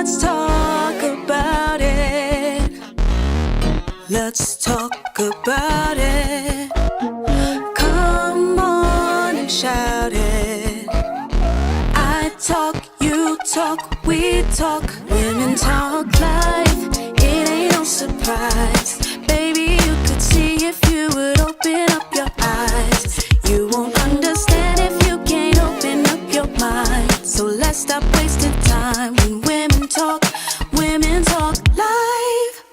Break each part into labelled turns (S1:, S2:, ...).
S1: Let's talk about it. Let's talk about it. Come on and shout it. I talk, you talk, we talk. Women talk life. It ain't no surprise. Baby, you could see if you would open up your eyes. You won't understand if you can't open up your mind. So let's stop wasting time when women talk live.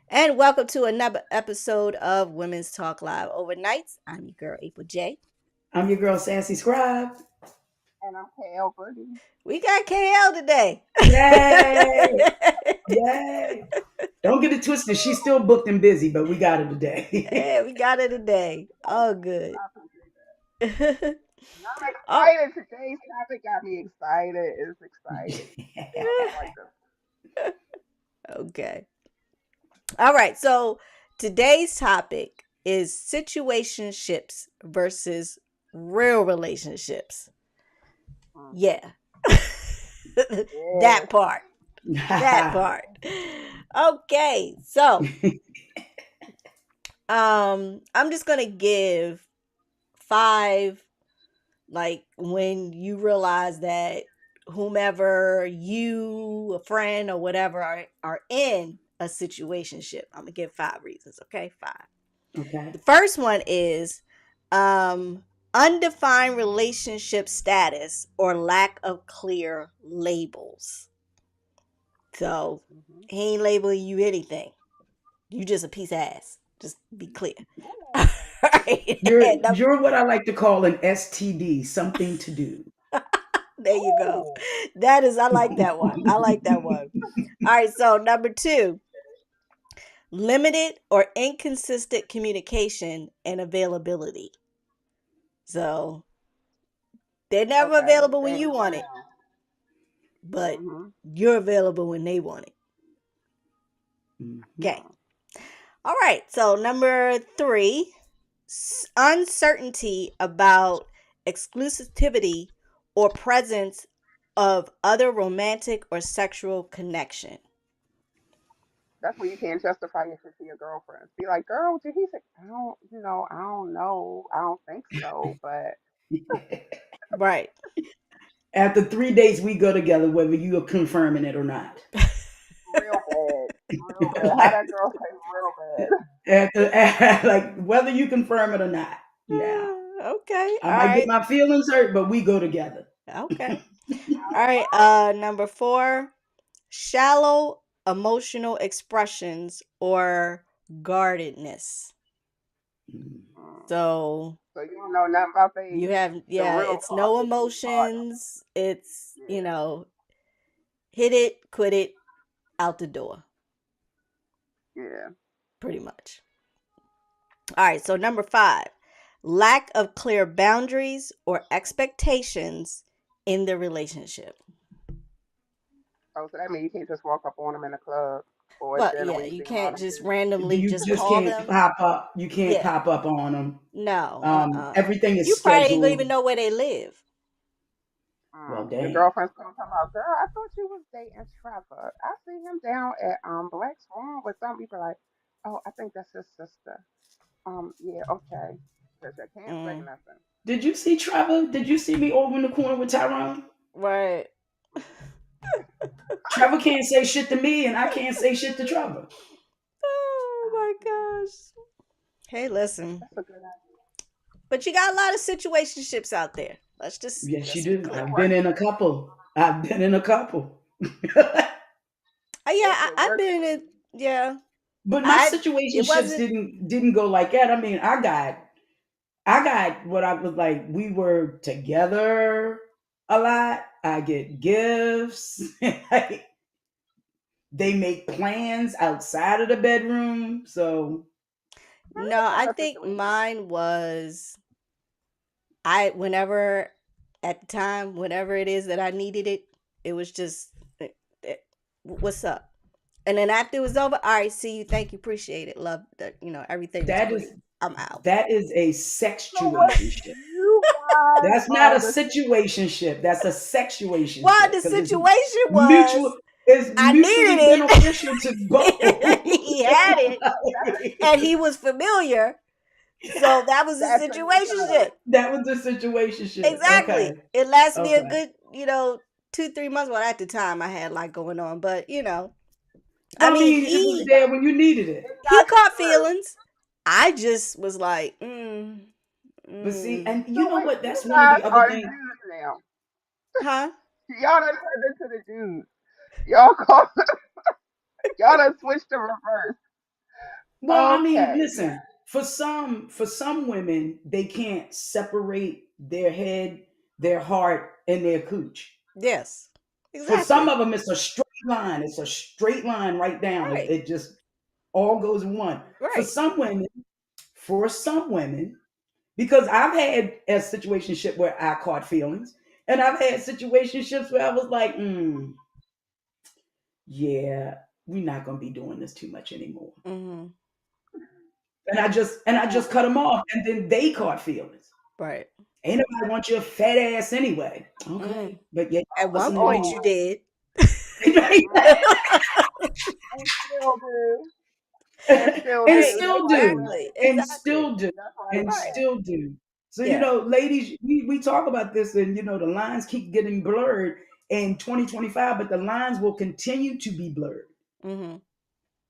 S2: And welcome to another episode of Women's Talk Live Overnights. I'm your girl, April J.
S3: I'm your girl, SassyScribe.
S4: And I'm Elle, Boogie.
S2: We got KL today.
S3: Yay! Yay! Don't get it twisted. She's still booked and busy, but we got her today.
S2: Yeah, we got it today. Oh, good.
S4: I'm excited. Today's topic got me excited. It's exciting. I like this.
S2: Okay. All right. So today's topic is situationships versus real relationships. Yeah. That part. That part. Okay. So I'm just gonna give 5, like when you realize that whomever you, a friend or whatever are in a situationship. I'm gonna give 5 reasons. Okay, 5.
S3: Okay.
S2: The first one is undefined relationship status or lack of clear labels. So he ain't labeling you anything. You just a piece of ass. Just be clear. Right.
S3: You're what I like to call an STD, something to do.
S2: There you go. I like that one. I like that one. All right. So number 2, limited or inconsistent communication and availability. So they're never available when you want it, but you're available when they want it. Okay. All right. So number 3, uncertainty about exclusivity or presence of other romantic or sexual connection.
S4: That's when you can't justify your shit to your girlfriend. Be like, girl, did he say? I don't know. I don't think so, but.
S2: Right.
S3: After 3 days we go together, whether you are confirming it or not.
S4: Real bad. How that girl say real
S3: bad. Like whether you confirm it or not. Yeah.
S2: Okay.
S3: I might get my feelings hurt, but we go together.
S2: Okay. All right. Number 4, shallow emotional expressions or guardedness. So
S4: you don't know nothing about that.
S2: You have, it's no emotions. It's, hit it, quit it, out the door.
S4: Yeah.
S2: Pretty much. All right. So number 5, lack of clear boundaries or expectations in the relationship.
S4: Oh, so that means you can't just walk up on them in a club.
S2: But yeah, you can't just randomly just call them.
S3: Pop up. You can't pop up on them.
S2: No.
S3: Everything is
S2: you
S3: scheduled.
S2: Probably ain't gonna even know where they live.
S3: Well, damn.
S4: Your girlfriend's gonna come out. Girl, I thought you was dating Trevor. I see him down at Black Swan with some people. Like, oh, I think that's his sister. Yeah, okay. Because I can't say nothing.
S3: Did you see Trevor? Did you see me over in the corner with Tyrone?
S2: Right.
S3: Trevor can't say shit to me, and I can't say shit to Trevor.
S2: Oh my gosh. Hey, listen. But you got a lot of situationships out there.
S3: Yes, you do. I've been in a couple.
S2: Yeah, I've been in. Yeah.
S3: But my situationships didn't go like that. I mean, I got what I was like. We were together a lot. I get gifts. They make plans outside of the bedroom. So
S2: no, I think mine was whenever it is that I needed it, it was just what's up. And then after it was over, all right, see you, thank you, appreciate it, love that, everything.
S3: That is
S2: I'm out.
S3: That is a sextuationship.
S4: You guys
S3: That's not
S4: are
S3: a
S4: the
S3: situationship. That's a
S2: Well,
S3: sexuationship
S2: the
S3: because it's
S2: situation was
S3: mutual. It's
S2: I
S3: mutually beneficial to
S2: needed
S3: both.
S2: it. He had it, and he
S3: Like,
S2: was familiar. So that was a
S4: that's a new
S2: situationship.
S3: that was the situationship.
S2: Exactly.
S3: Okay.
S2: It lasted me a
S3: Okay.
S2: good, 2, 3 months. Well, at the time I had like going on, but I
S3: Well, I
S2: mean,
S3: mean, it was there when you needed it.
S4: It
S2: he
S4: got you
S2: caught
S4: through.
S2: feelings. I just was like,
S3: But see,
S2: mm,
S3: and
S4: So
S3: you know
S4: wait,
S3: what?
S4: you
S3: That's one of
S4: guys
S3: the other
S4: are the
S3: things.
S4: dudes now.
S2: huh?
S4: Y'all done turned into the dudes. Y'all call, y'all done switched to reverse.
S3: Well, I mean,
S4: Okay.
S3: listen, for some women, they can't separate their head, their heart, and their cooch.
S2: Yes.
S3: For some
S2: Exactly.
S3: of them, it's a straight line. It's a straight line right down. It,
S2: Right.
S3: it just all goes in one. For
S2: Right.
S3: some women, for some women, because I've had a situationship where I caught feelings, and I've had situationships where I was like, yeah, we're not gonna be doing this too much anymore.
S2: Mhm.
S3: And I just cut them off, and then they caught feelings.
S2: Right.
S3: Ain't nobody want your fat ass anyway.
S2: Mm.
S3: Okay, but yeah,
S2: At
S3: y'all
S2: one
S3: listen to
S2: point
S3: me.
S2: you did.
S4: And still do. And
S2: Right.
S4: still do. That's
S3: Still
S4: why you
S3: do,
S2: Exactly.
S4: married.
S3: and
S2: Exactly.
S3: still do,
S4: That's why you
S3: and
S2: Right.
S4: married.
S3: still do. So
S2: Yeah.
S3: ladies, we talk about this, and the lines keep getting blurred in 2025, but the lines will continue to be blurred
S2: Mhm.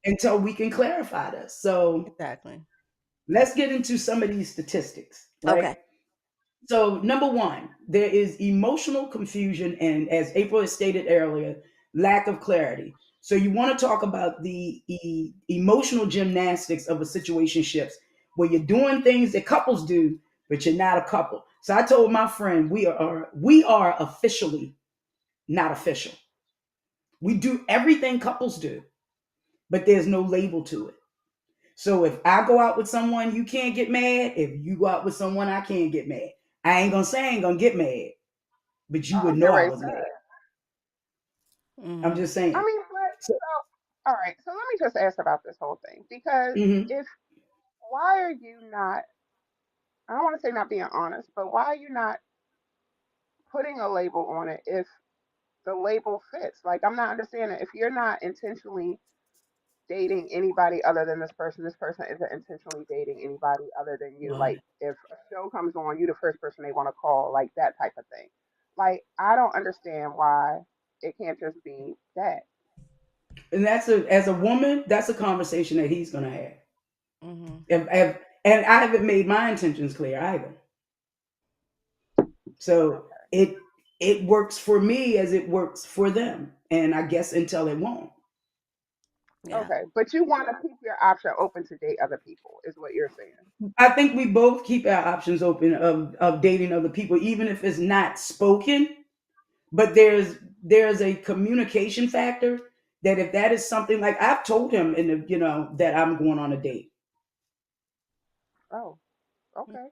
S3: until we can clarify this. So
S2: Exactly.
S3: let's get into some of these statistics, right?
S2: Okay.
S3: So, number one, there is emotional confusion, and as April has stated earlier, lack of clarity. So, you want to talk about the emotional gymnastics of a situationships where you're doing things that couples do, but you're not a couple. So, I told my friend we are officially not official. We do everything couples do, but there's no label to it. So if I go out with someone, you can't get mad. If you go out with someone, I can't get mad. I ain't gonna say I ain't gonna get mad, but you
S4: I
S3: would
S4: was
S3: know
S4: getting
S3: I
S4: ready to
S3: was mad.
S4: say.
S3: I'm
S2: Mhm.
S3: just
S4: I
S3: saying.
S4: mean, but
S3: So,
S4: all right. So let me just ask about this whole thing because
S3: mhm.
S4: if why are you not? I don't want to say not being honest, but why are you not putting a label on it if the label fits? Like I'm not understanding if you're not intentionally dating anybody other than this person isn't intentionally dating anybody other than you.
S3: Right.
S4: Like if a show comes on, you the first person they want to call, like that type of thing. Like I don't understand why it can't just be that.
S3: And as a woman, that's a conversation that he's gonna have.
S2: Mhm.
S3: And I haven't made my intentions clear either. So
S4: Okay.
S3: it works for me as it works for them, and I guess until it won't.
S2: Yeah.
S4: Okay. But you want to keep your option open to date other people, is what you're saying.
S3: I think we both keep our options open of dating other people, even if it's not spoken. But there's a communication factor that if that is something like I've told him in the that I'm going on a date.
S4: Oh, okay.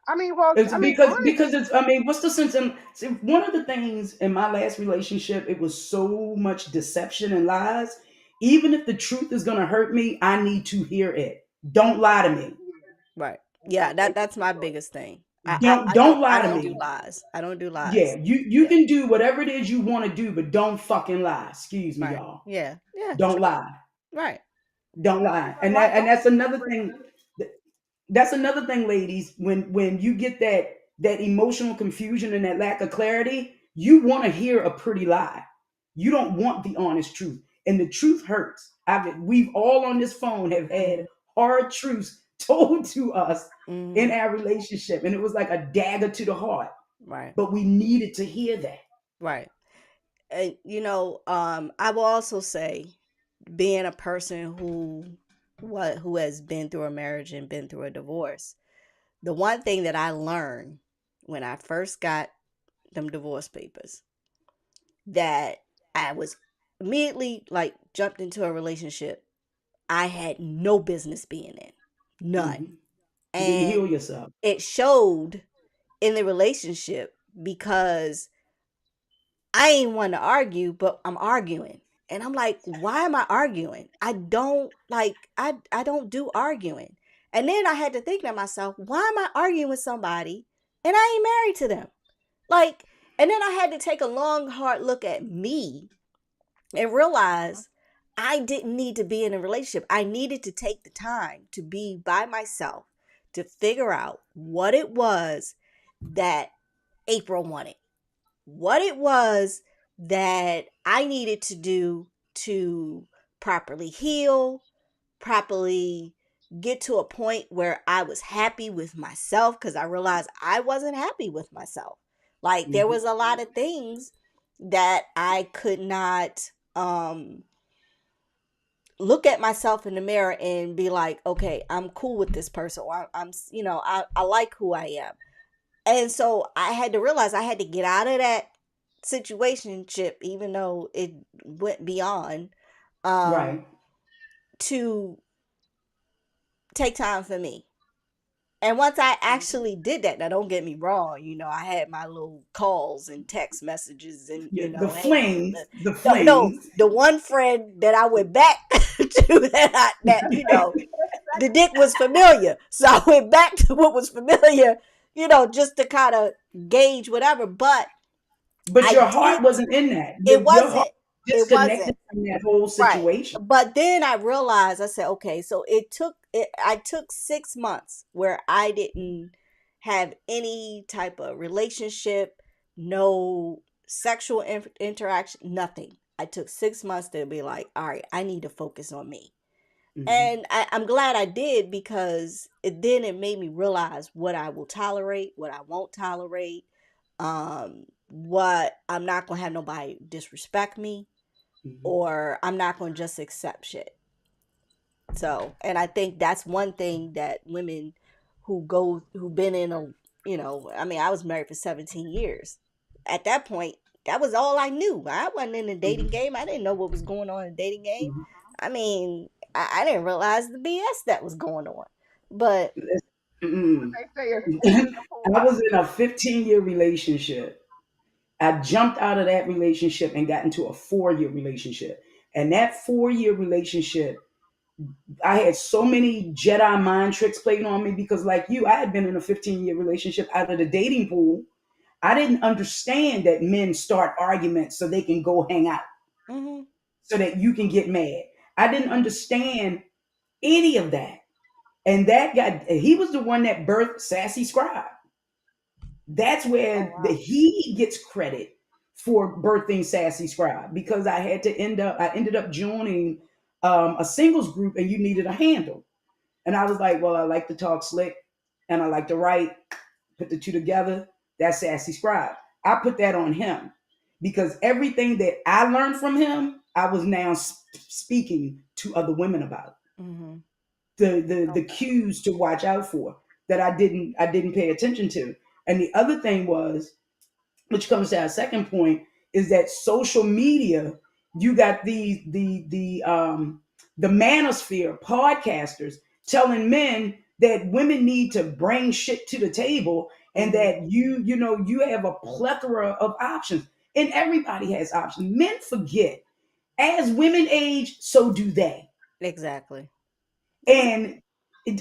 S4: I mean, well,
S3: It's
S4: I mean,
S3: because
S4: honestly,
S3: it's I mean, what's the sense in see, one of the things in my last relationship, it was so much deception and lies. Even if the truth is gonna hurt me, I need to hear it. Don't lie to me.
S4: yeah,
S2: Right.
S4: and
S2: Yeah,
S4: don't take it
S2: that's
S4: too
S2: my
S4: short.
S2: biggest thing.
S3: Don't
S2: I don't
S3: don't
S2: I
S3: lie to
S2: don't do
S3: me.
S2: lies. I don't do
S3: Yeah,
S2: lies.
S3: you
S2: Yeah.
S3: can do whatever it is you want to do, but don't fucking lie. Excuse me,
S2: Right.
S3: y'all.
S2: Yeah. Yeah.
S3: Don't
S2: True.
S3: lie.
S2: Right.
S3: Don't lie.
S4: But
S3: And
S4: why
S3: and
S4: don't
S3: that's
S4: you
S3: another
S4: bring?
S3: thing. That's another thing, ladies. When you get that emotional confusion and that lack of clarity, you want to hear a pretty lie. You don't want the honest truth, and the truth hurts. We've all on this phone have had
S2: Mhm.
S3: hard truths told to us in
S2: Mhm.
S3: our relationship, and it was like a dagger to the heart.
S2: Right.
S3: But we needed to hear that.
S2: Right. And I will also say, being a person who has been through a marriage and been through a divorce, the one thing that I learned when I first got them divorce papers, that I was immediately like jumped into a relationship I had no business being in. None.
S3: Mhm. You didn't
S2: And
S3: heal yourself.
S2: it showed in the relationship because I ain't want to argue, but I'm arguing. And I'm like, why am I arguing? I don't do arguing. And then I had to think to myself, why am I arguing with somebody and I ain't married to them? Like, and then I had to take a long, hard look at me and realize I didn't need to be in a relationship. I needed to take the time to be by myself to figure out what it was that April wanted, what it was that I needed to do to properly heal, properly get to a point where I was happy with myself, because I realized I wasn't happy with myself. Like there was a lot of things that I could not look at myself in the mirror and be like, okay, I'm cool with this person, or I'm I like who I am. And so I had to realize I had to get out of that situationship, even though it went beyond,
S3: Right.
S2: to take time for me. And once I actually did that, now don't get me wrong, I had my little calls and text messages and,
S3: Yeah, the
S2: hey,
S3: flings, the
S2: no,
S3: flings.
S2: the one friend that I went back to the dick was familiar. So I went back to what was familiar, just to kind of gauge whatever. But
S3: But
S2: I
S3: your
S2: did,
S3: heart wasn't in that.
S2: it
S3: Your heart
S2: wasn't, it wasn't.
S3: disconnected from that whole
S2: Right.
S3: situation.
S2: But then I realized, I said, okay, so I took 6 months where I didn't have any type of relationship, no sexual interaction, nothing. I took 6 months to be like, all right, I need to focus on me. And I'm glad I did, because it made me realize what I will tolerate, what I won't tolerate, what I'm not going to have nobody disrespect me, or I'm not going to just accept shit. So, and I think that's one thing that women who've been in I was married for 17 years. At that point, that was all I knew. I wasn't in the dating game. I didn't know what was going on in the dating game. I mean, I didn't realize the BS that was going on. But
S4: What they say is swimming in the pool.
S3: I was in a 15-year relationship. I jumped out of that relationship and got into a 4-year relationship. And that 4-year relationship, I had so many Jedi mind tricks played on me because, like you, I had been in a 15-year relationship out of the dating pool. I didn't understand that men start arguments so they can go hang out, so that you can get mad. I didn't understand any of that. And that guy, he was the one that birthed SassyScribe. That's where he gets credit for birthing SassyScribe, because I ended up joining a singles group, and you needed a handle. And I was like, well, I like to talk slick and I like to write, put the two together. That's SassyScribe. I put that on him because everything that I learned from him, I was now speaking to other women about. The cues to watch out for that I didn't pay attention to. And the other thing was, which comes to our second point, is that social media, you got the manosphere podcasters telling men that women need to bring shit to the table, and that you have a plethora of options, and everybody has options. Men forget, as women age, so do they.
S2: exactly.
S3: And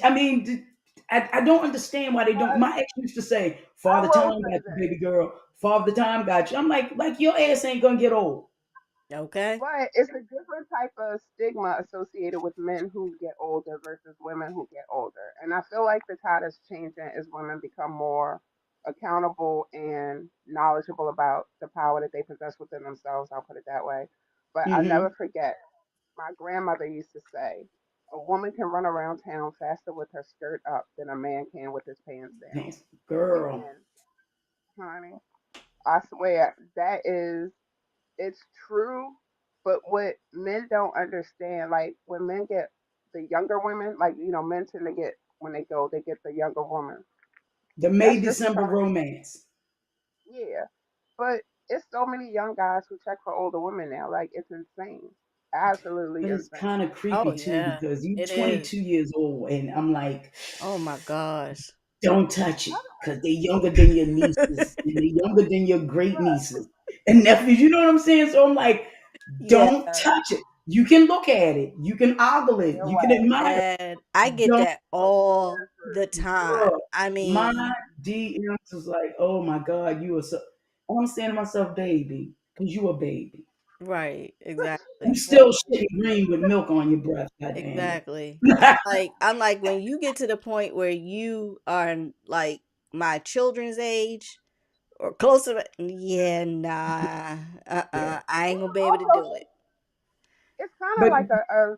S3: I mean, I don't understand why they don't. My ex used to say,
S4: I
S3: "Father
S4: will
S3: Time
S4: say
S3: got you,
S4: that.
S3: baby girl. Father Time got you." I'm like your ass ain't gonna get old.
S2: Okay.
S4: But it's a different type of stigma associated with men who get older versus women who get older. And I feel like the tide is changing as women become more accountable and knowledgeable about the power that they possess within themselves. I'll put it that way. But I'll never
S3: Mm-hmm.
S4: forget, my grandmother used to say, a woman can run around town faster with her skirt up than a man can with his pants down.
S3: Thanks, girl.
S4: And, honey, I swear, it's true, but what men don't understand, like when men get the younger women, like men tend to get when they get the younger woman.
S3: The May
S4: That's just
S3: December
S4: because,
S3: romance.
S4: yeah. But it's so many young guys who check for older women now. Like it's insane, absolutely
S3: But it's
S4: insane.
S3: kind of
S2: Oh
S3: creepy too,
S2: yeah,
S3: because you
S2: it is.
S3: 22 years old, and I'm like,
S2: Oh my gosh.
S3: don't touch it, because they're younger than your nieces, and they're younger than your great
S4: Right.
S3: nieces and nephews. You know what I'm saying? So I'm like,
S2: Yeah.
S3: don't touch it. You can look at it. You can ogle it.
S4: Either
S3: You can
S4: way.
S3: admire it.
S2: And I get
S3: Don't,
S2: that
S4: Don't
S2: all
S4: compare
S2: the time.
S3: girl,
S2: I
S3: my
S2: mean,
S3: DMs was like, oh my God, you are so. I'm saying to myself, baby, because you a baby.
S2: right,
S3: You
S2: exactly.
S3: still shitting green with milk on your breath, God damn it.
S2: Exactly. I'm like when you get to the point where you are like my children's age or close to it, yeah, nah,
S3: Yeah.
S2: I ain't gonna be able to do
S4: Also,
S2: it.
S4: it's kind of
S3: But
S4: like a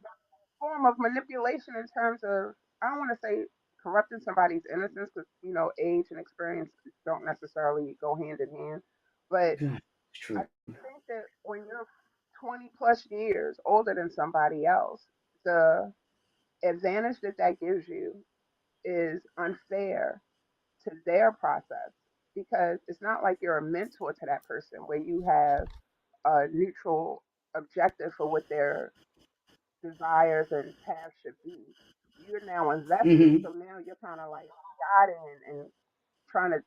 S4: form of manipulation in terms of, I don't want to say corrupting somebody's innocence, because age and experience don't necessarily go hand in hand. But
S3: it's
S4: I
S3: true.
S4: think that when you're 20 plus years older than somebody else, the advantage that that gives you is unfair to their process, because it's not like you're a mentor to that person where you have a neutral objective for what their desires and paths should be. You're now invested,
S3: Hmm.
S4: so now you're kind of like guiding and trying to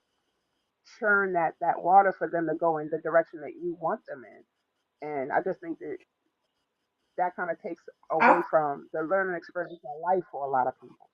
S4: churn that water for them to go in the direction that you want them in. And I just think that that kind of takes away
S3: I
S4: from the learning experience of life for a lot of people.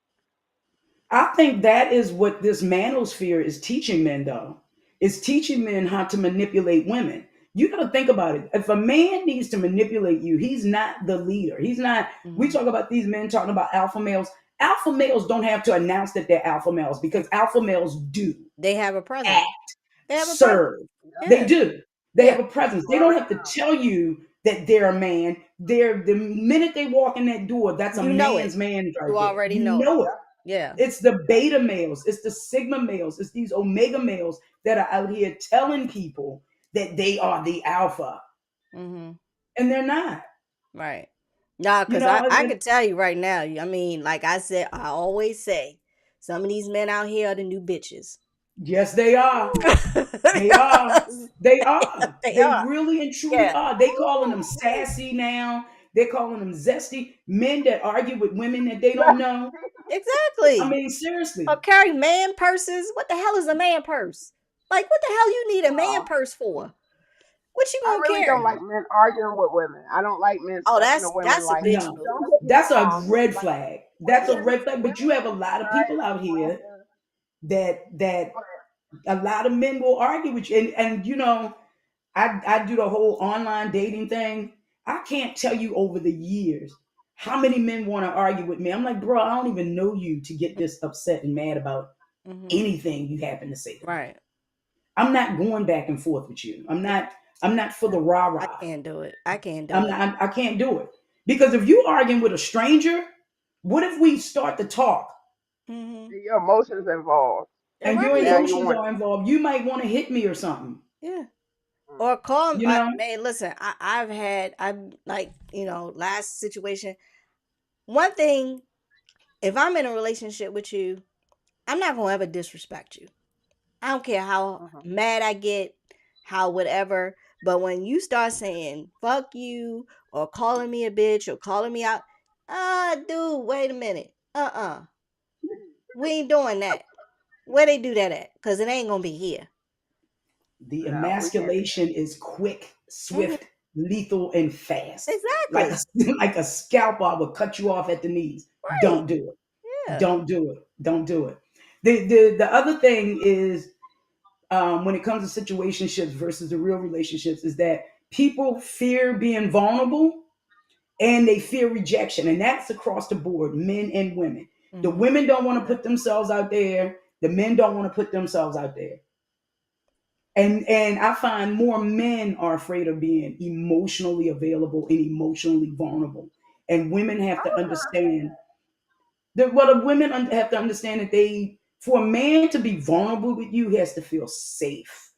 S3: I think that is what this manosphere is teaching men, though. It's teaching men how to manipulate women. You got to think about it. If a man needs to manipulate you, he's not the leader. He's not. We
S2: Hmm.
S3: talk about these men talking about alpha males. Alpha males don't have to announce that they're alpha males because alpha males do
S2: They have a presence.
S3: act,
S2: They have a presence.
S3: serve.
S4: Yep,
S3: They
S2: Yeah,
S3: do. They
S2: yeah,
S3: have a presence.
S4: you
S3: They don't
S4: already
S3: have to
S4: know.
S3: tell you that they're a man. They're the minute they walk in that door, that's a
S2: you know it.
S3: man's man right
S2: You
S3: there.
S2: already
S3: You
S2: know it.
S3: know it.
S4: Yep,
S2: Yeah.
S3: It's the
S4: yep.
S3: beta males, it's the sigma males, it's these omega males that are out here telling people that they are the alpha,
S2: Hmm.
S3: and they're not.
S2: Right. Nah,
S3: You
S2: cause
S3: know,
S2: I could tell you right now. I mean, like I said, I always say, some of these men out here are the new bitches.
S3: yes, they are.
S4: Woo,
S3: They are. They are.
S2: They
S3: They
S2: are.
S3: really and truly
S2: Yeah.
S3: are. They calling them
S4: woo,
S3: sassy now. They're calling them zesty men that argue with women that they don't
S4: woo.
S3: know. I
S2: Exactly.
S3: mean, seriously.
S2: Or carry man purses. What the hell is a man purse? Like, what the hell you need a man
S4: Well,
S2: purse for? What you
S4: I
S2: gonna
S4: really don't
S2: carry?
S4: like men arguing with women. I don't like men
S2: Oh,
S4: stepping to women
S2: that's a
S4: like,
S2: bitch
S3: No,
S2: move.
S4: don't get me
S3: that's a
S4: wrong.
S3: red
S4: Like,
S3: flag. That's a
S2: Yeah.
S3: red flag. But you
S4: women
S3: have a
S4: can
S3: lot of people
S4: judge
S3: out here
S4: after,
S3: that
S4: but
S3: a lot of men will argue with you. And you know, I do the whole online dating thing. I can't tell you over the years how many men want to argue with me. I'm like, bro, I don't even know you to get this upset and mad about
S2: Mm-hmm.
S3: anything you happen to say to me.
S2: Right.
S3: I'm not going back and forth with you. I'm not for the rah
S2: I
S3: rah.
S2: can't do it. I can't do
S3: I'm
S2: it.
S3: not, I can't do it. Because if you arguing with a stranger, what if we start to talk
S2: Mm-hmm.
S4: your emotions involved.
S2: Yeah,
S3: and your
S2: right.
S4: Now you
S3: emotions
S4: want,
S3: are involved? You might want to hit me or something.
S2: Yeah.
S4: mm,
S2: Or call
S3: You know?
S2: man, listen, I've like, last situation. One thing, if I'm in a relationship with you, I'm not gonna ever disrespect you. I don't care how
S4: mhm.
S2: mad I get, how whatever. But when you start saying fuck you or calling me a bitch or calling me out, dude, wait a minute. We ain't doing that. Where they do that at? Because it ain't gonna be here.
S3: The
S4: No, we can't do
S3: emasculation is quick,
S2: Hmm.
S3: swift, lethal, and fast. Like a
S2: Exactly.
S3: like a scalpel will cut you off at the knees.
S2: Right.
S3: Don't do it.
S2: Yeah.
S3: Don't do it. Don't do it. The other thing is when it comes to situationships versus the real relationships is that people fear being vulnerable and they fear rejection, and that's across the board, men and women. The
S2: Hmm.
S3: women don't want to
S4: that.
S3: put themselves out there. The men don't want to put themselves out there. And I find more men are afraid of being emotionally available and emotionally vulnerable. And women have
S4: I
S3: to
S4: was gonna
S3: understand that well, the women have to understand that for a man to be vulnerable with you, he has to feel safe.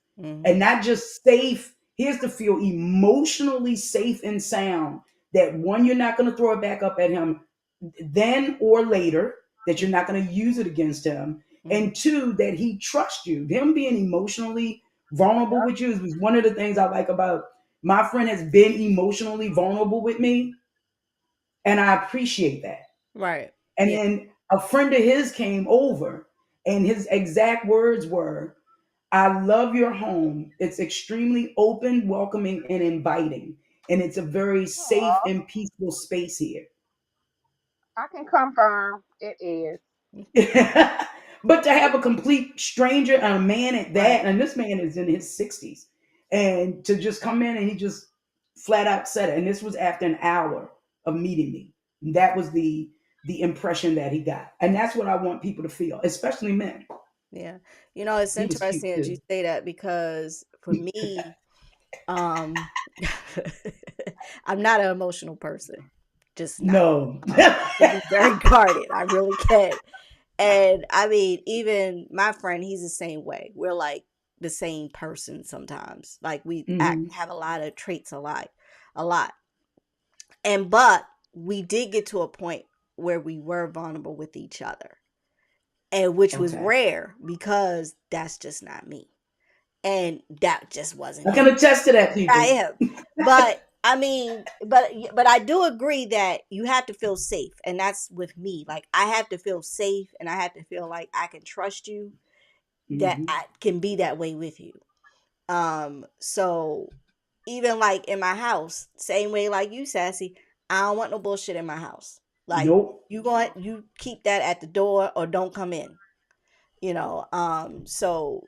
S3: And
S2: Hmm.
S3: not just safe, he has to feel emotionally safe and sound. That one, you're not going to throw it back up at him then or later, that you're not going to use it against him.
S2: Hmm.
S3: And two, that he trusts you. Him being emotionally vulnerable
S4: yep,
S3: with you is one of the things I like about my friend has been emotionally vulnerable with me. And I appreciate that.
S2: Right.
S3: And
S2: Yeah.
S3: then a friend of his came over, and his exact words were, I love your home. It's extremely open, welcoming, and inviting. and it's a very safe
S4: Aw,
S3: and peaceful space here.
S4: I can confirm it is.
S3: But to have a complete stranger and a man at
S2: Right.
S3: that, and this man is in his 60s, and to just come in and he just flat out said it. And this was after an hour of meeting me. That was the impression that he got. And that's what I want people to feel, especially men.
S2: Yeah. It's
S3: He was cute
S2: interesting that you
S3: too.
S2: say that because for me, um I'm not an emotional person. Just not.
S3: No.
S2: I can be very guarded. I really can. And I mean, even my friend, he's the same way. We're like the same person sometimes. Like we act
S3: Hmm.
S2: have a lot of traits alike, a lot. And but we did get to a point where we were vulnerable with each other. And which was
S3: Okay.
S2: rare because that's just not me. And that just wasn't
S3: I can
S2: him.
S3: attest to that,
S2: I
S3: people.
S2: am. But I mean, but I do agree that you have to feel safe, and that's with me. Like I have to feel safe, and I have to feel like I can trust you, that
S3: Hmm.
S2: I can be that way with you. So even like in my house, same way like you, Sassy, I don't want no bullshit in my house. Like
S3: Nope.
S2: you keep that at the door or don't come in. So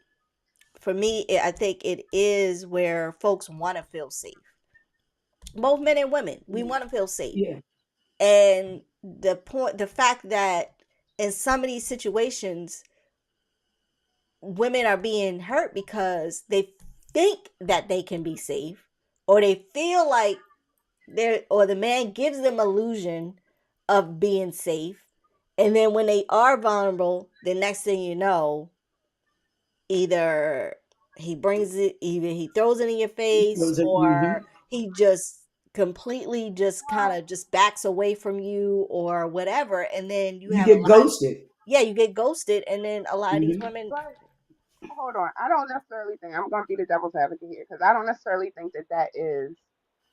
S2: for me, I think it is where folks want to feel safe. Both men and women, we want to feel safe.
S3: Yeah.
S2: And the fact that in some of these situations, women are being hurt because they think that they can be safe, or they feel like or the man gives them illusion of being safe. And then when they are vulnerable, the next thing you know, either either he throws it in your face,
S3: Those are,
S2: or
S3: mhm.
S2: he just completely just kind
S4: Well,
S2: of just backs away from you or whatever. And then you
S3: You
S2: have a
S3: get
S2: lot,
S3: ghosted.
S2: yeah, you get ghosted. And then a lot of these
S3: Hmm.
S2: women,
S4: but hold on. I don't necessarily think I'm going to be the devil's advocate here because I don't necessarily think that that is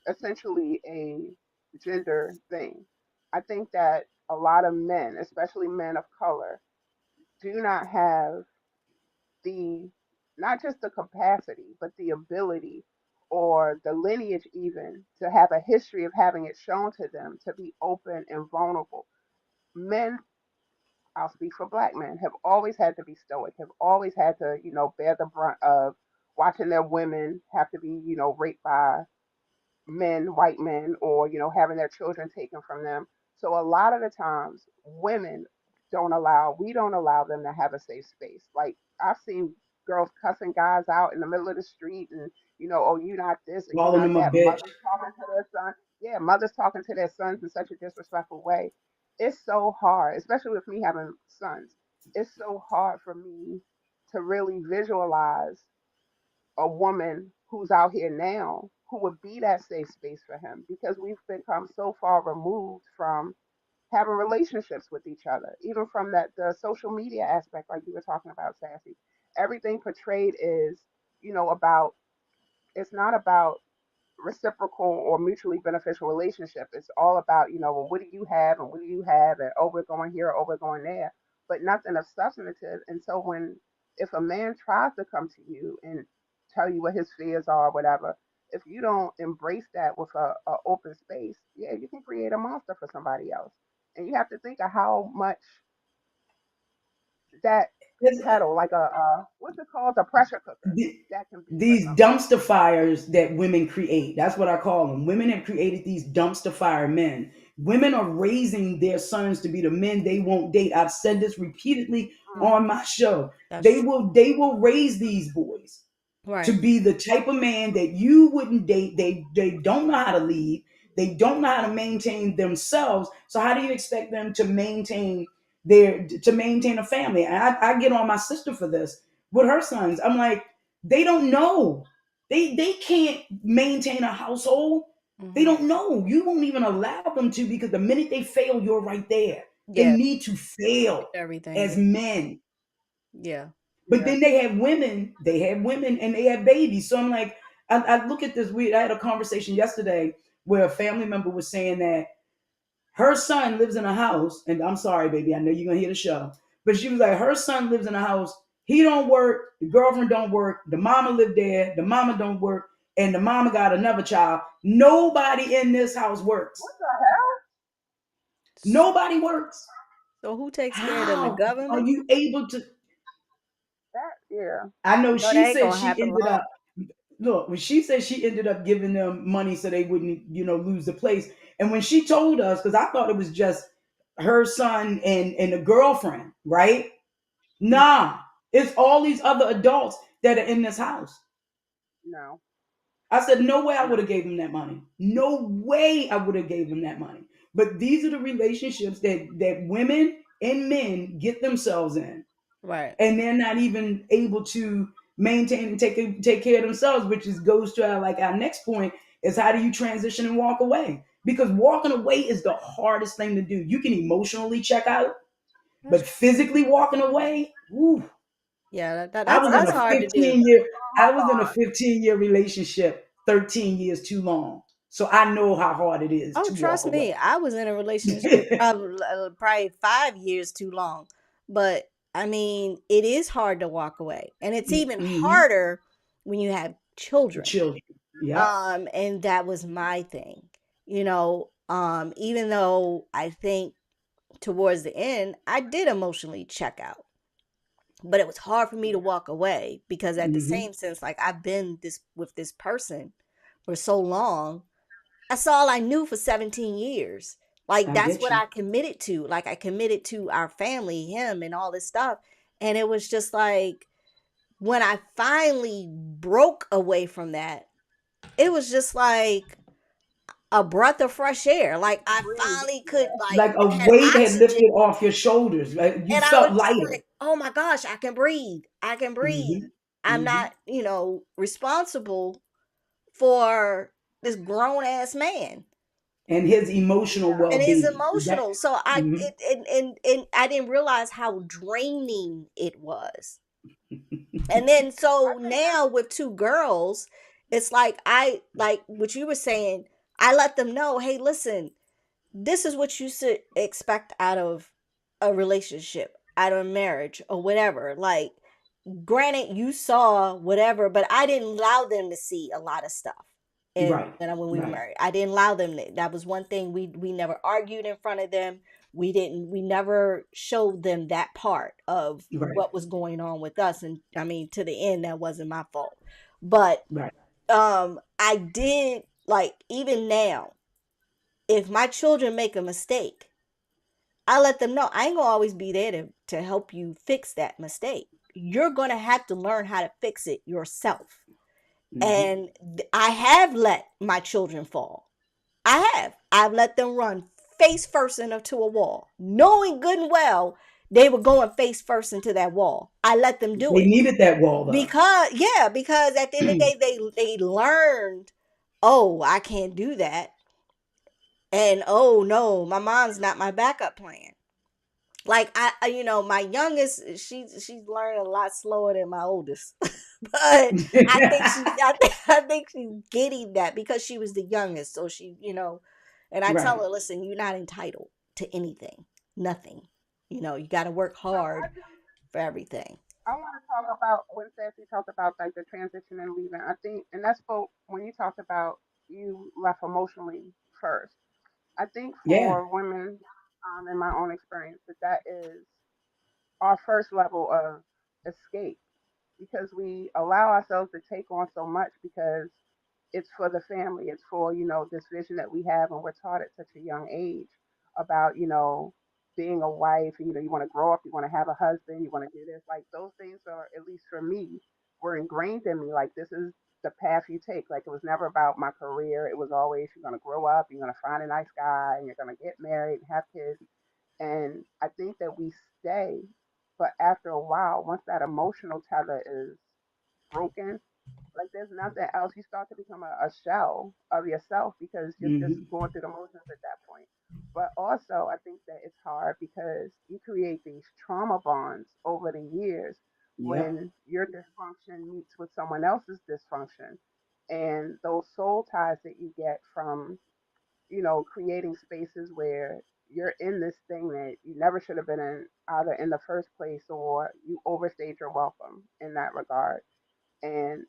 S4: essentially a gender thing. I think that a lot of men, especially men of color, do not have the not just the capacity, but the ability or the lineage even to have a history of having it shown to them to be open and vulnerable. Men, I'll speak for black men, have always had to be stoic, have always had to, bear the brunt of watching their women have to be, raped by men, white men, or having their children taken from them. So a lot of the times, women we don't allow them to have a safe space. Like I've seen girls cussing guys out in the middle of the street, and oh, you not this and you
S3: Calling
S4: not
S3: them a
S4: that.
S3: bitch.
S4: Mothers talking to their son, yeah, mothers talking to their sons in such a disrespectful way. It's so hard, especially with me having sons. It's so hard for me to really visualize a woman who's out here now who would be that safe space for him because we've become so far removed from having relationships with each other, even from that the social media aspect, like you were talking about, Sassy. Everything portrayed is, about it's not about reciprocal or mutually beneficial relationship. It's all about, well, what do you have and what do you have, and oh, we're going here, oh, we're going there, but nothing of substantive. And so if a man tries to come to you and tell you what his fears are, or whatever, if you don't embrace that with a open space, yeah, you can create a monster for somebody else. And you have to think of how much that kettle, like what's it called, a pressure cooker,
S3: The-
S4: that can be for
S3: these
S4: somebody.
S3: dumpster fires that women create. That's what I call them. Women have created these dumpster fire men. Women are raising their sons to be the men they won't date. I've said this repeatedly
S4: Mm,
S3: on my show.
S2: that's
S3: They
S2: true.
S3: will they will raise these boys to
S2: Right.
S3: be the type of man that you wouldn't date. They don't know how to lead. They don't know how to maintain themselves. So how do you expect them to maintain a family? And I get on my sister for this with her sons. I'm like, they don't know. They can't maintain a household. They
S2: Hmm.
S3: don't know. You won't even allow them to because the minute they fail, you're right there. They
S2: Yeah.
S3: need to fail
S2: Everything.
S3: as
S2: Yeah.
S3: men.
S2: Yeah.
S3: But
S4: yeah.
S3: then they have women and they have babies. So I'm like, I look at this weird. I had a conversation yesterday where a family member was saying that her son lives in a house, and I'm sorry, baby, I know you're gonna hear the show, but she was like, her son lives in a house. He don't work. The girlfriend don't work. The mama live there. The mama don't work, and the mama got another child. Nobody in this house
S4: What
S3: works.
S4: the hell?
S3: Nobody works.
S2: So who takes care of them? The
S3: How are
S2: government?
S3: you able to?
S4: That yeah.
S3: I know
S2: No, that
S3: she
S2: ain't
S3: said
S2: gonna
S3: she
S2: happen
S3: ended
S2: long.
S3: up, look, when she said she ended up giving them money so they wouldn't, lose the place. And when she told us, because I thought it was just her son and the girlfriend, right?
S2: Mm.
S3: Nah, it's all these other adults that are in this house.
S4: No,
S3: I said, no way I would
S4: no.
S3: have gave him that money. No way I would have gave him that money. But these are the relationships that women and men get themselves in,
S2: Right.
S3: and they're not even able to maintain and take care of themselves, which is goes to our next point is how do you transition and walk away? Because walking away is the hardest thing to do. You can emotionally check out,
S2: That's
S3: but physically walking away, woo,
S2: yeah.
S3: I was in
S2: That's
S3: a
S2: hard to do.
S3: 15-year,
S4: My
S3: I was in a
S4: God.
S3: 15-year relationship, 13 years too long. So I know how hard it is
S2: Oh,
S3: to walk
S2: trust me,
S3: away.
S2: I was in a relationship probably 5 years too long. But I mean, it is hard to walk away, and it's even
S3: Hmm.
S2: harder when you have children.
S3: Children. Yep.
S2: And that was my thing. Even though I think towards the end, I did emotionally check out, but it was hard for me to walk away because at the
S3: Hmm.
S2: same sense, like I've been this with this person for so long. That's all I knew for 17 years. Like
S3: I
S2: that's
S3: get
S2: what
S3: you.
S2: I committed to. Like I committed to our family, him and all this stuff. And it was just like when I finally broke away from that, it was just like a breath of fresh air. Like I
S4: Breathe.
S2: finally could
S4: Yeah.
S2: like
S3: Like a
S2: had
S3: weight had
S2: oxygen,
S3: lifted off your shoulders. Like you
S2: and I
S3: felt
S2: was just
S3: lighter.
S2: like, "Oh my gosh, I can breathe. I can breathe.
S3: Hmm.
S2: I'm
S3: Hmm.
S2: not, responsible for this grown ass man
S3: And his emotional
S4: Yeah.
S2: and his
S3: well-being. That.
S2: emotional." So
S3: Mhm.
S2: and I didn't realize how draining it was. And then
S4: I
S2: so
S4: think that's
S2: now with two girls, it's like I like what you were saying, I let them know, "Hey, listen, this is what you should expect out of a relationship, out of a marriage or whatever." Like, granted, you saw whatever, but I didn't allow them to see a lot of stuff. And
S3: Right.
S2: when we were
S3: Right.
S2: married, I didn't allow them. That was one thing we never argued in front of them. We never showed them that part of
S3: Right.
S2: what was going on with us. And I mean, to the end, that wasn't my fault. But
S3: Right.
S2: I did, like, even now, if my children make a mistake, I let them know I ain't gonna always be there to help you fix that mistake. You're gonna have to learn how to fix it yourself.
S3: Hmm.
S2: And I have let my children fall. I have. I've let them run face first into a wall, knowing good and well they were going face first into that wall. I let them do
S3: They
S2: it
S3: needed that wall though.
S2: because, yeah, because at the end of the day, they learned, oh, I can't do that, and oh no, my mom's not my backup plan. Like my youngest, she's learning a lot slower than my oldest, but I think she's getting that because she was the youngest. So and I tell
S3: Right.
S2: her, listen, you're not entitled to anything, nothing. You got to work
S4: so.
S2: hard for everything.
S4: I want to talk about when Sassy talked about like the transition and leaving. I think, and that's for when you talked about you left emotionally first. I think
S3: Yeah.
S4: for women, in my own experience, that is our first level of escape because we allow ourselves to take on so much because it's for the family. It's for, this vision that we have and we're taught at such a young age about, being a wife, you want to grow up, you want to have a husband, you want to do this. Like those things are, at least for me, were ingrained in me. Like this is the path you take. Like it was never about my career. It was always you're gonna grow up, you're gonna find a nice guy, and you're gonna get married and have kids. And I think that we stay, but after a while, once that emotional tether is broken, like there's nothing else. You start to become a shell of yourself because you're just
S3: Hmm.
S4: going through the motions at that point. But also, I think that it's hard because you create these trauma bonds over the years
S3: Yep.
S4: when your dysfunction meets with someone else's dysfunction. And those soul ties that you get from, creating spaces where you're in this thing that you never should have been in, either in the first place or you overstayed your welcome in that regard. And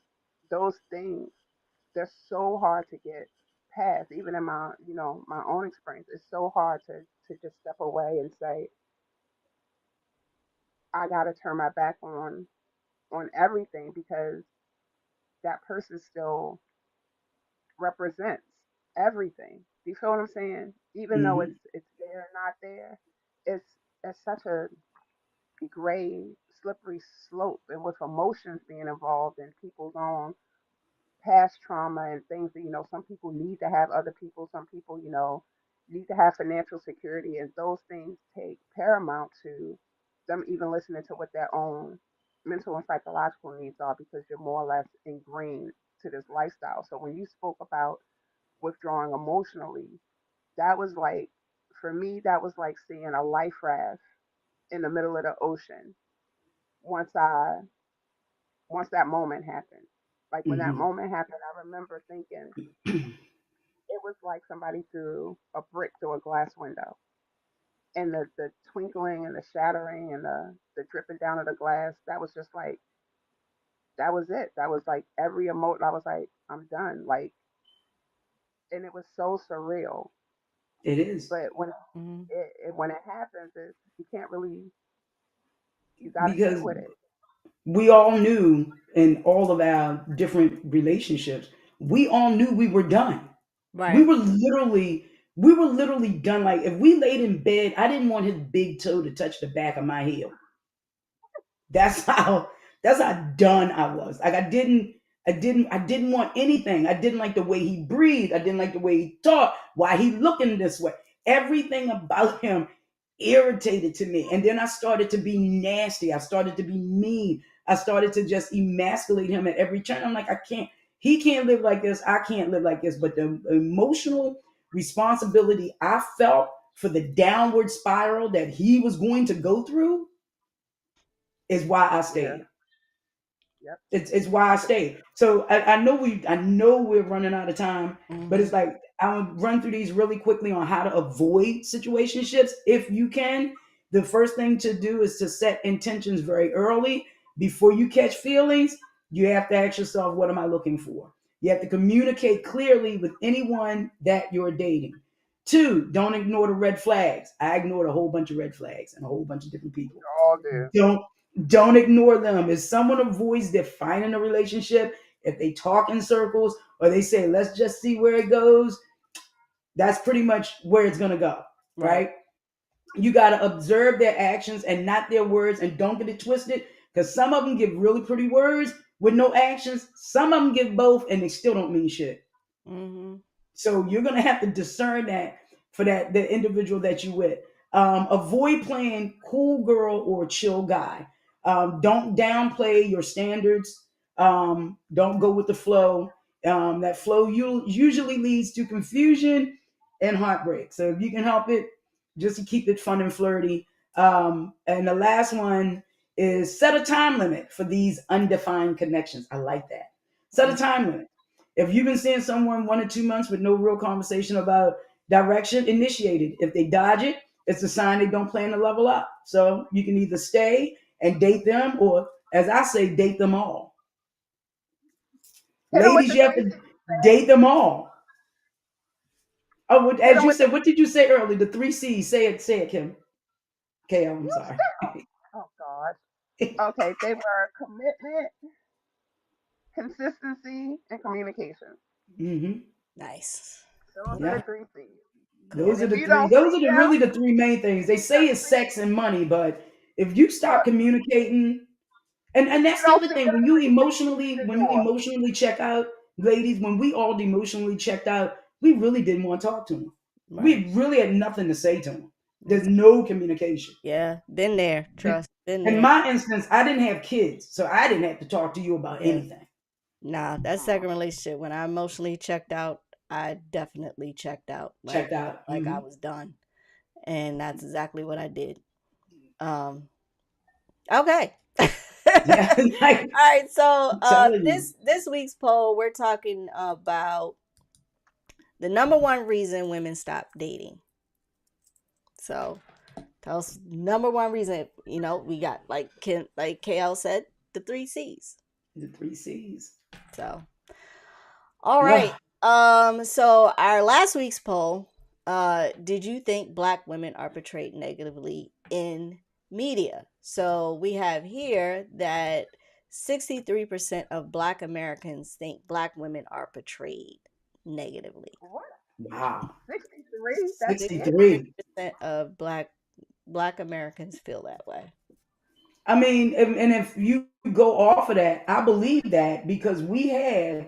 S4: those things, they're so hard to get past. Even in my, my own experience, it's so hard to just step away and say, I got to turn my back on everything because that person still represents everything. Do you feel what I'm saying? Even though
S3: Hmm.
S4: it's there, not there, it's such a gray, slippery slope, and with emotions being involved and people's own past trauma and things that some people need to have other people, some people need to have financial security, and those things take paramount to them even listening to what their own mental and psychological needs are because you're more or less ingrained to this lifestyle. So when you spoke about withdrawing emotionally, that was like, for me, that was like seeing a life raft in the middle of the ocean once I once that moment happened. Like when that
S3: Hmm.
S4: moment happened, I remember thinking it was like somebody threw a brick through a glass window. And the twinkling and the shattering and the dripping down of the glass, that was just like, that was it. That was like every emotion. I was like, I'm done. Like, and it was so surreal.
S3: It is
S4: But when
S2: Mm-hmm.
S4: when it happens, you can't really, you got to sit
S3: because
S4: with it.
S3: we all knew in all of our different relationships, we all knew we were done. We
S2: Right.
S3: were literally, we were literally done. Like if we laid in bed, I didn't want his big toe to touch the back of my heel. That's how that's how done I was. Like I didn't want anything. I didn't like the way he breathed. I didn't like the way he talked. Why he looking this way? Everything about him irritated to me. And then I started to be nasty. I started to be mean. I started to just emasculate him at every turn. I'm like, I can't, he can't live like this. I can't live like this. But the emotional responsibility I felt for the downward spiral that he was going to go through is why I
S4: Yeah.
S3: stayed.
S4: Yep.
S3: It's why I stayed. So I know we're running out of time, but
S2: Mm-hmm.
S3: it's like I'll run through these really quickly on how to avoid situationships if you can. The first thing to do is to set intentions very early before you catch feelings. You have to ask yourself, what am I looking for? You have to communicate clearly with anyone that you're dating. Two, don't ignore the red flags. I ignored a whole bunch of red flags and a whole bunch of different
S4: We
S3: people.
S4: all do.
S3: Don't don't ignore them. If someone avoids defining a relationship, if they talk in circles or they say, let's just see where it goes, that's pretty much where it's gonna go,
S2: Right.
S3: right? You gotta observe their actions and not their words, and don't get it twisted, because some of them give really pretty words with no actions. Some of them give both and they still don't mean shit.
S2: Mm-hmm.
S3: So you're gonna have to discern that for that the individual that you with. Avoid playing cool girl or chill guy. Don't downplay your standards. Don't go with the flow. That flow usually leads to confusion and heartbreak. So if you can help it, just to keep it fun and flirty. And the last one is set a time limit for these undefined connections. I like that. Set a time limit. If you've been seeing someone 1 or 2 months with no real conversation about direction, initiate it. If they dodge it, it's a sign they don't plan to level up. So you can either stay and date them, or as I say, date them all.
S4: Hit them with
S3: Ladies,
S4: the
S3: you have
S4: three
S3: to
S4: C's.
S3: date them all. Oh,
S4: Hit
S3: as
S4: them
S3: you
S4: with the.
S3: said, what did you say earlier? The 3 C's. Say it, Kim. Okay, I'm
S4: You
S3: sorry.
S4: stop. Oh God. Okay, they were commitment, consistency, and communication.
S3: Hmm.
S2: Nice.
S4: Those are
S3: Yeah,
S4: the three C's. And
S3: those
S2: Cool.
S3: are
S4: if
S3: the
S4: you
S3: three.
S4: don't
S3: Those
S4: see
S3: are
S4: them,
S3: really the three main things. They say
S4: that's
S3: it's sex and money, but if you stop
S4: look.
S3: communicating, and
S4: If you
S3: that's the
S4: don't
S3: other
S4: see
S3: thing,
S4: them three C's, leave the
S3: when you
S4: door.
S3: emotionally check out, ladies, when we all emotionally checked out, we really didn't want to talk to him.
S2: Right.
S3: We really had nothing to say to him. There's
S2: Exactly.
S3: no communication.
S2: Yeah. Been there. Trust. Been
S3: In
S2: there.
S3: my instance, I didn't have kids, so I didn't have to talk to you about
S2: Yeah.
S3: anything.
S2: Nah, that
S4: Mm.
S2: second relationship, when I emotionally checked out, I definitely checked out.
S3: Checked out.
S2: Like I was done. And that's exactly what I did. Um, okay. All
S3: Yeah, like
S2: right, so
S3: I'm telling you,
S2: this week's poll, we're talking about the number one reason women stop dating. So tell us number one reason. We got like KL said, the three C's.
S3: the 3 C's.
S2: So All right.
S3: Ugh.
S2: So our last week's poll, did you think black women are portrayed negatively in media? So we have here that 63% of black Americans think black women are portrayed negatively.
S4: What?
S3: Wow.
S4: 63? That's it?
S3: 63.
S2: 63% of black Americans feel that way.
S3: I mean, and if you go off of that, I believe that because
S4: I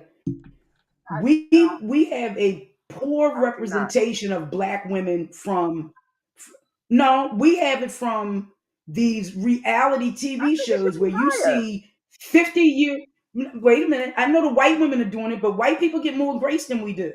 S4: no,
S3: we have a poor
S4: I do not.
S3: representation of black women from no, we have it from these reality
S4: I
S3: TV
S4: think it should
S3: shows
S4: be
S3: where you
S4: higher.
S3: see 50-year. Wait a minute. I know the white women are doing it, but white people get more grace than we do.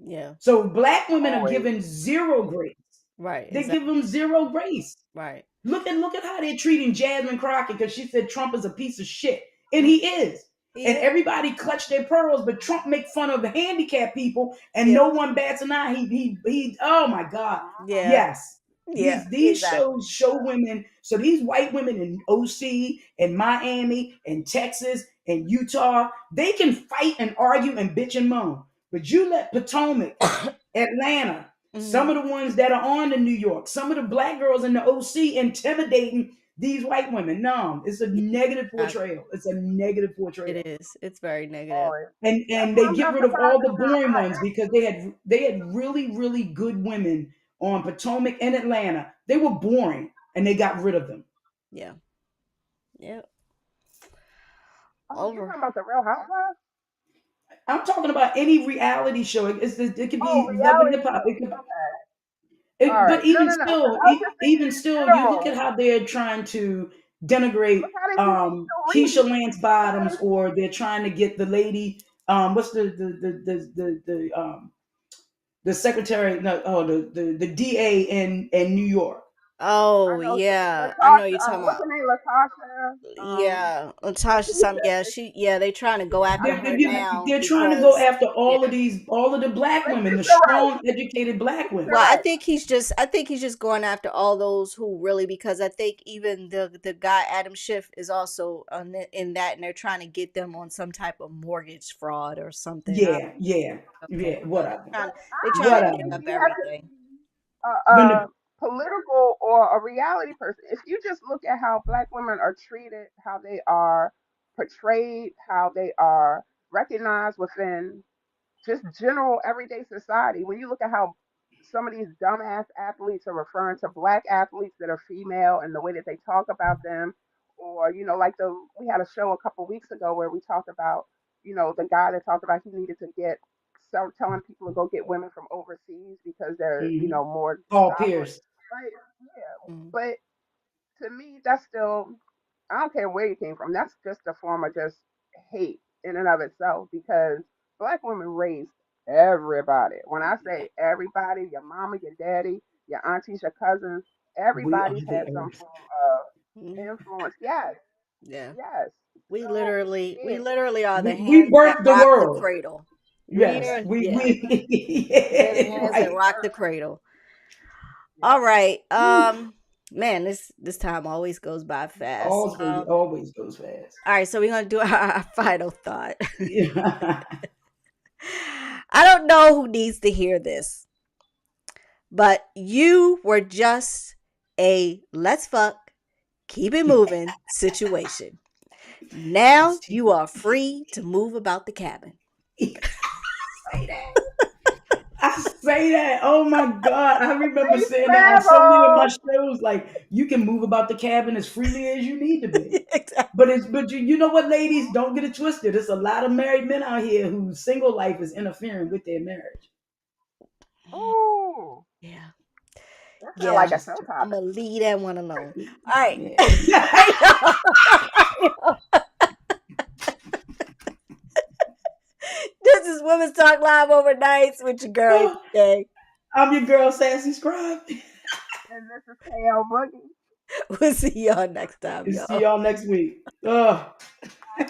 S2: Yeah.
S3: So black women are
S4: Always.
S3: given zero grace.
S2: Right.
S3: They
S2: Exactly.
S3: give them zero grace.
S2: Right.
S3: Look at how they're treating Jasmine Crockett because she said Trump is a piece of shit, and he is.
S2: He
S3: And
S2: is.
S3: everybody clutched their pearls, but Trump make fun of the handicapped people, and
S2: Yeah.
S3: no one bats an eye. He. Oh my God,
S2: Yeah.
S3: yes.
S2: Yeah.
S3: These
S2: Exactly.
S3: shows show women. So these white women in OC and Miami and Texas and Utah, they can fight and argue and bitch and moan. But you let Potomac, Atlanta, some
S2: Mhm.
S3: of the ones that are on in New York, some of the black girls in the OC intimidating these white women. No, it's a
S2: Yeah,
S3: negative
S2: exactly.
S3: portrayal. It's a negative portrayal.
S2: It is. It's very negative.
S4: Always. That's
S3: And
S4: why
S3: they
S4: I'm
S3: get
S4: not
S3: rid of
S4: surprised
S3: all
S4: it's
S3: the
S4: not
S3: boring ones
S4: higher.
S3: because they had really good women on Potomac and Atlanta. They were boring and they got rid of them.
S2: Yeah. Yeah.
S4: Oh, you're
S2: Over.
S4: talking about the Real Housewives?
S3: I'm talking about any reality show. It could
S4: Oh,
S3: be Love and
S4: reality
S3: Hip Hop. It
S4: shows.
S3: could,
S4: Okay. All
S3: But
S4: right. No,
S3: even
S4: no, no. Because
S3: still,
S4: I was just thinking
S3: even
S4: in
S3: still, you look at
S4: general.
S3: how they're trying to
S4: Look
S3: denigrate
S4: how they do Rachel
S3: Keisha
S4: Reed.
S3: Lance
S4: Look how
S3: Bottoms,
S4: they.
S3: or they're trying to get the lady, what's the secretary, no, oh the DA in New York.
S4: I
S2: Oh
S4: know
S2: yeah. I know
S4: Latasha.
S2: you're talking
S4: What's
S2: about.
S4: her name? Latasha.
S2: Yeah. Latasha something.
S4: Keisha.
S2: Yeah, they trying to go after her now
S3: They're trying to go
S2: because
S3: after
S2: yeah.
S3: all of the black women, the
S4: Lakeisha Wright.
S3: strong, educated black
S4: Lakeisha
S3: women.
S2: Well, I
S4: Wright.
S2: think he's just going after all those who really, because I think even the guy Adam Schiff is also in that, and they're trying to get them on some type of mortgage fraud or something. I don't
S3: Yeah, yeah,
S2: know. Okay,
S3: yeah,
S2: so
S3: whatever,
S2: they're
S4: I
S2: trying to
S4: don't
S2: dig
S4: think
S3: whatever.
S2: up
S4: you have to
S2: everything.
S4: be
S3: But
S4: a political or a reality person. If you just look at how black women are treated, how they are portrayed, how they are recognized within just general everyday society. When you look at how some of these dumbass athletes are referring to black athletes that are female and the way that they talk about them, or like we had a show a couple weeks ago where we talked about the guy that talked about he needed to get telling people to go get women from overseas because they're more
S3: Paul
S4: desirable.
S3: Pierce.
S4: Right? Yeah,
S2: Mm,
S4: but to me, that's still, I don't care where you came from. That's just a form of just hate in and of itself because black women raised everybody. When I
S2: yeah.
S4: say everybody, your mama, your daddy, your aunties, your cousins,
S3: We are
S4: everybody's had
S3: the
S4: some
S3: earth.
S4: form of
S2: Mhm.
S4: influence. Yes,
S2: Yeah.
S4: yes.
S2: We
S4: So
S2: literally, we
S4: yeah,
S2: literally are the
S3: We
S2: hands that
S3: birthed the
S2: rock the
S3: world.
S2: cradle.
S3: Yes,
S2: Yeah,
S3: we
S2: we're the
S3: yeah,
S2: hands that
S3: right.
S2: rock the cradle. All
S4: yep.
S2: right.
S3: Woo.
S2: Man, this time always goes by fast.
S3: Always goes fast.
S2: All right, so we're gonna do our final thought.
S3: Yeah.
S2: I don't know who needs to hear this, but you were just a let's fuck, keep it moving situation.
S3: That's
S2: Now
S3: too
S2: you are free to move about the cabin.
S3: say that. I say that. Oh my God. I remember
S4: Free
S3: saying that on so many of my
S4: travel.
S3: shows. Like, you can move about the cabin as freely as you need to be.
S2: Exactly.
S3: But you know what, ladies? Don't get it twisted. There's a lot of married men out here whose single life is interfering with their marriage.
S4: Ooh,
S2: Yeah.
S4: that sounds
S2: Yeah.
S4: like a
S3: Just
S4: show
S2: I'm
S4: topic.
S2: gonna leave that one alone. All right.
S3: yeah.
S2: This is Women's Talk Live Overnights with your girl today.
S3: I'm your girl, SassyScribe.
S4: And this is KL Boogie.
S2: We'll see y'all next time,
S3: See
S2: y'all.
S3: y'all next week. Ugh.
S4: Bye.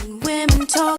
S1: Women talk.